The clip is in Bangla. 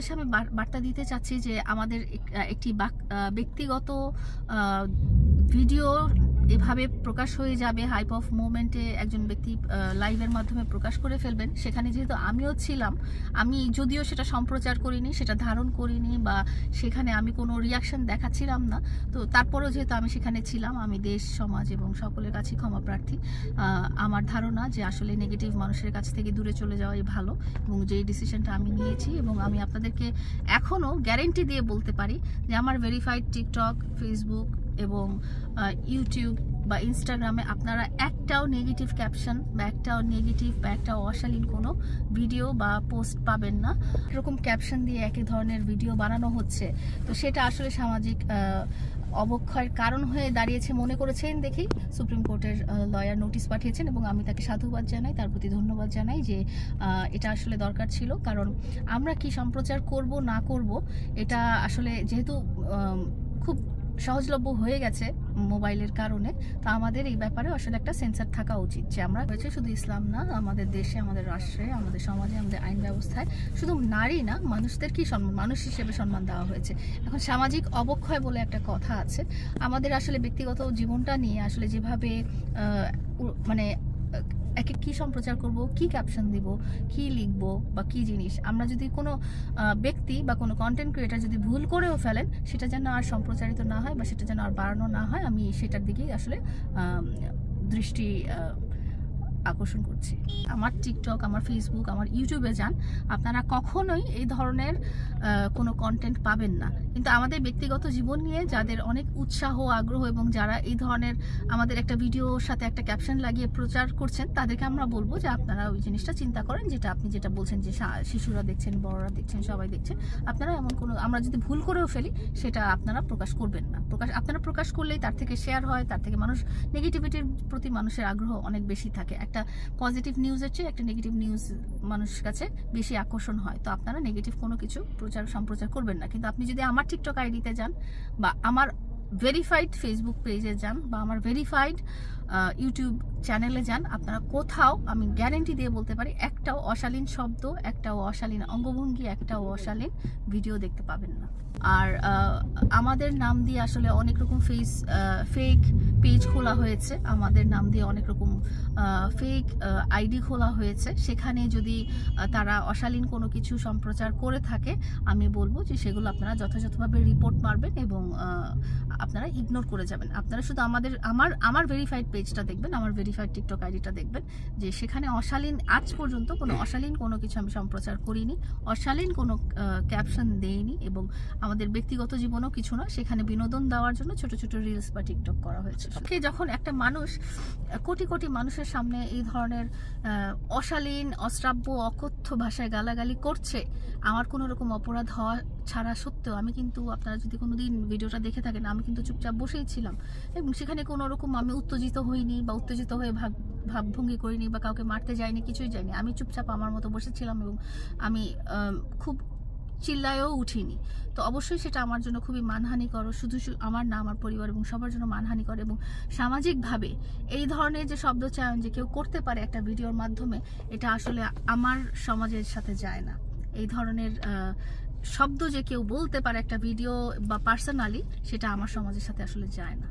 উদ্দেশ্যে আমি বার্তা দিতে চাচ্ছি যে আমাদের একটি ব্যক্তিগত ভিডিও এভাবে প্রকাশ হয়ে যাবে, হাইপ অফ মুভমেন্টে একজন ব্যক্তি লাইভের মাধ্যমে প্রকাশ করে ফেলবেন। সেখানে যেহেতু আমিও ছিলাম, আমি যদিও সেটা সম্প্রচার করিনি, সেটা ধারণ করিনি, বা সেখানে আমি কোনো রিয়াকশন দেখাচ্ছিলাম না, তো তারপরেও যেহেতু আমি সেখানে ছিলাম, আমি দেশ, সমাজ এবং সকলের কাছে ক্ষমা প্রার্থী। আমার ধারণা যে আসলে নেগেটিভ মানুষের কাছ থেকে দূরে চলে যাওয়াই ভালো, এবং যেই ডিসিশনটা আমি নিয়েছি, এবং আমি আপনাদেরকে এখনও গ্যারেন্টি দিয়ে বলতে পারি যে আমার ভেরিফাইড টিকটক, ফেসবুক এবং ইউটিউব বা ইনস্টাগ্রামে আপনারা একটাও নেগেটিভ ক্যাপশন বা একটাও নেগেটিভ বা একটাও অশালীন কোনো ভিডিও বা পোস্ট পাবেন না। এরকম ক্যাপশন দিয়ে একই ধরনের ভিডিও বানানো হচ্ছে, তো সেটা আসলে সামাজিক অবক্ষয়ের কারণ হয়ে দাঁড়িয়েছে মনে করেছেন দেখি সুপ্রিম কোর্টের লয়ার নোটিশ পাঠিয়েছেন, এবং আমি তাকে সাধুবাদ জানাই, তার প্রতি ধন্যবাদ জানাই যে এটা আসলে দরকার ছিল। কারণ আমরা কি সম্প্রচার করব না করব, এটা আসলে যেহেতু খুব সহজলভ্য হয়ে গেছে মোবাইলের কারণে, তো আমাদের এই ব্যাপারে আসলে একটা সেন্সার থাকা উচিত যে আমরা হয়েছে শুধু ইসলাম না, আমাদের দেশে, আমাদের রাষ্ট্রে, আমাদের সমাজে, আমাদের আইন ব্যবস্থায় শুধু নারী না, মানুষদের কি সম্মান, মানুষ হিসেবে সম্মান দেওয়া হয়েছে। এখন সামাজিক অবক্ষয় বলে একটা কথা আছে, আমাদের আসলে ব্যক্তিগত জীবনটা নিয়ে আসলে যেভাবে মানে কি সম্প্রচার করব, কি ক্যাপশন দিব, কি লিখব বা কি জিনিস, আমরা যদি কোনো ব্যক্তি বা কোনো কন্টেন্ট ক্রিয়েটার যদি ভুল করেও ফেলেন, সেটা যেন আর সম্প্রচারিত না হয় বা সেটা যেন আর বাড়ানো না হয়, আমি সেটার দিকেই আসলে দৃষ্টি আকর্ষণ করছি। আমার টিকটক, আমার ফেসবুক, আমার ইউটিউবে যান, আপনারা কখনোই এই ধরনের কোনো কন্টেন্ট পাবেন না। কিন্তু আমাদের ব্যক্তিগত জীবন নিয়ে যাদের অনেক উৎসাহ, আগ্রহ, এবং যারা এই ধরনের আমাদের একটা ভিডিওর সাথে একটা ক্যাপশন লাগিয়ে প্রচার করছেন, তাদেরকে আমরা বলবো যে আপনারা ওই জিনিসটা চিন্তা করেন, যেটা আপনি যেটা বলছেন যে শিশুরা দেখছেন, বড়রা দেখছেন, সবাই দেখছেন, আপনারা এমন কোনো, আমরা যদি ভুল করেও ফেলি সেটা আপনারা প্রকাশ করবেন না। আপনারা প্রকাশ করলেই তার থেকে শেয়ার হয়, তার থেকে মানুষ নেগেটিভিটির প্রতি মানুষের আগ্রহ অনেক বেশি থাকে। একটা পজিটিভ নিউজের চেয়ে একটা নেগেটিভ নিউজ মানুষের কাছে বেশি আকর্ষণ হয়, তো আপনারা নেগেটিভ কোনো কিছু সম্প্রচার করবেন না। কিন্তু আপনি যদি আমার টিকটক আইডিতে যান, বা আমার ভেরিফাইড ফেসবুক পেজে যান, বা আমার ভেরিফাইড ইউটিউব চ্যানেলে যান, আপনারা কোথাও, আমি গ্যারেন্টি দিয়ে বলতে পারি, একটাও অশালীন শব্দ, একটাও অশালীন অঙ্গভঙ্গি, একটাও অশালীন ভিডিও দেখতে পাবেন না। আর আমাদের নাম দিয়ে আসলে অনেক রকম ফেক পেজ খোলা হয়েছে, আমাদের নাম দিয়ে অনেক রকম ফেক আইডি খোলা হয়েছে। সেখানে যদি তারা অশালীন কোনো কিছু সম্প্রচার করে থাকে, আমি বলবো যে সেগুলো আপনারা যথাযথভাবে রিপোর্ট মারবেন এবং আপনারা ইগনোর করে যাবেন। আপনারা শুধু আমার ভেরিফাইড পেজটা দেখবেন, আমার ভেরিফাইড টিকটক আইডিটা দেখবেন, যে সেখানে অশালীন, আজ পর্যন্ত কোনো অশালীন কোনো কিছু আমি সম্প্রচার করিনি, অশালীন কোনো ক্যাপশন দেইনি, এবং আমাদের ব্যক্তিগত জীবনও কিছু না, সেখানে বিনোদন দেওয়ার জন্য ছোট ছোট রিলস বা টিকটক করা হয়েছে। যখন একটা মানুষ কোটি কোটি মানুষের সামনে এই ধরনের অশালীন, অশ্রাব্য, অকথ্য ভাষায় গালাগালি করছে, আমার কোনো রকম অপরাধ হওয়া ছাড়া সত্ত্বেও, আমি কিন্তু, আপনারা যদি কোনোদিন ভিডিওটা দেখে থাকেন, আমি কিন্তু চুপচাপ বসেই ছিলাম, এবং সেখানে কোনো রকম আমি উত্তেজিত হইনি বা উত্তেজিত হয়ে ভাবভঙ্গি করিনি বা কাউকে মারতে যাইনি, কিছুই যাইনি। আমি চুপচাপ আমার মতো বসেছিলাম, এবং আমি খুব চিল্লায়ও উঠিনি। তো অবশ্যই সেটা আমার জন্য খুবই মানহানিকর, শুধু আমার না, আমার পরিবার এবং সবার জন্য মানহানিকর। এবং সামাজিকভাবে এই ধরনের যে শব্দচয়ন যে কেউ করতে পারে একটা ভিডিওর মাধ্যমে, এটা আসলে আমার সমাজের সাথে যায় না। এই ধরনের শব্দ যে কেউ বলতে পারে একটা ভিডিও বা পার্সোনালি, সেটা আমার সমাজের সাথে আসলে যায় না।